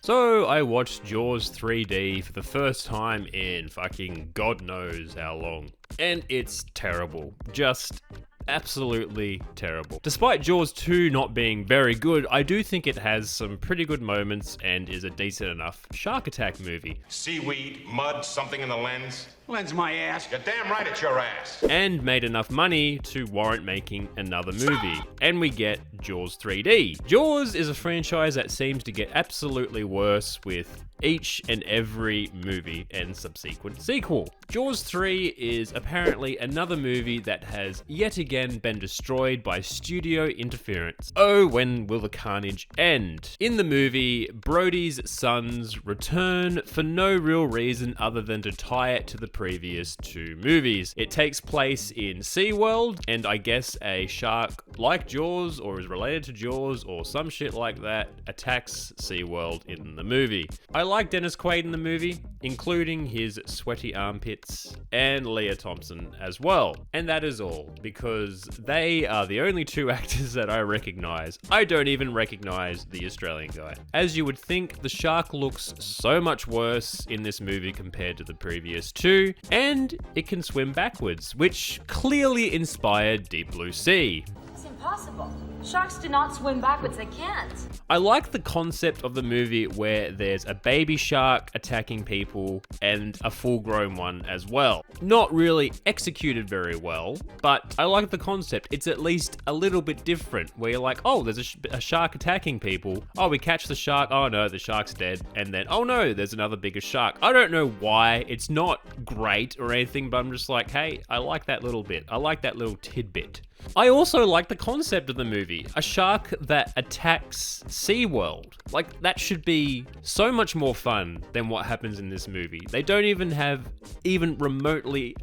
So I watched Jaws 3D for the first time in fucking God knows how long. And it's terrible. Just absolutely terrible. Despite Jaws 2 not being very good, I do think it has some pretty good moments and is a decent enough shark attack movie. Seaweed, mud, something in the lens. Lens my ass. You're damn right it's your ass. And made enough money to warrant making another movie. And we get Jaws 3D. Jaws is a franchise that seems to get absolutely worse with each and every movie and subsequent sequel. Jaws 3 is apparently another movie that has yet again been destroyed by studio interference. Oh, when will the carnage end? In the movie, Brody's sons return for no real reason other than to tie it to the previous two movies. It takes place in SeaWorld, and I guess a shark like Jaws, or is related to Jaws, or some shit like that, attacks SeaWorld in the movie. I like Dennis Quaid in the movie, including his sweaty armpits, and Leah Thompson as well. And that is all, because they are the only two actors that I recognize. I don't even recognize the Australian guy. As you would think, the shark looks so much worse in this movie compared to the previous two, and it can swim backwards, which clearly inspired Deep Blue Sea. It's impossible. Sharks do not swim backwards, they can't. I like the concept of the movie where there's a baby shark attacking people and a full-grown one as well. Not really executed very well, but I like the concept. It's at least a little bit different, where you're like, oh, there's a shark attacking people. Oh, we catch the shark. Oh no, the shark's dead. And then, oh no, there's another bigger shark. I don't know why. It's not great or anything, but I'm just like, hey, I like that little bit. I like that little tidbit. I also like the concept of the movie. A shark that attacks SeaWorld. Like, that should be so much more fun than what happens in this movie. They don't even have even remotely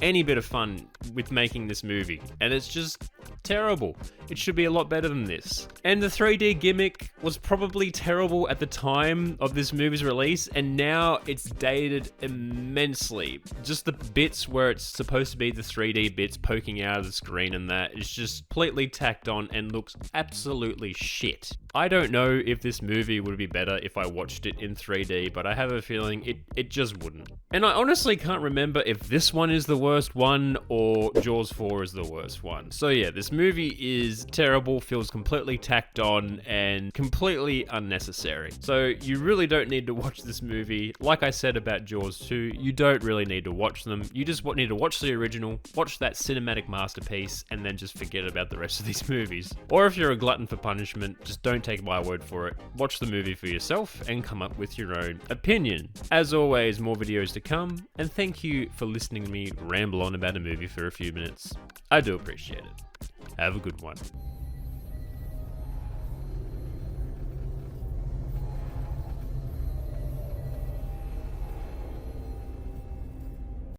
any bit of fun with making this movie. And it's just terrible. It should be a lot better than this. And the 3D gimmick was probably terrible at the time of this movie's release, and now it's dated immensely. Just the bits where it's supposed to be the 3D bits poking out of the screen and that is just completely tacked on and looks absolutely shit. I don't know if this movie would be better if I watched it in 3D, but I have a feeling it just wouldn't. And I honestly can't remember if this one is the worst one or Jaws 4 is the worst one. So yeah, this movie is terrible, feels completely tacked on, and completely unnecessary. So you really don't need to watch this movie. Like I said about Jaws 2, you don't really need to watch them. You just need to watch the original, watch that cinematic masterpiece, and then just forget about the rest of these movies. Or if you're a glutton for punishment, just don't take my word for it. Watch the movie for yourself and come up with your own opinion. As always, more videos to come, and thank you for listening to me ramble on about a movie for a few minutes. I do appreciate it. Have a good one.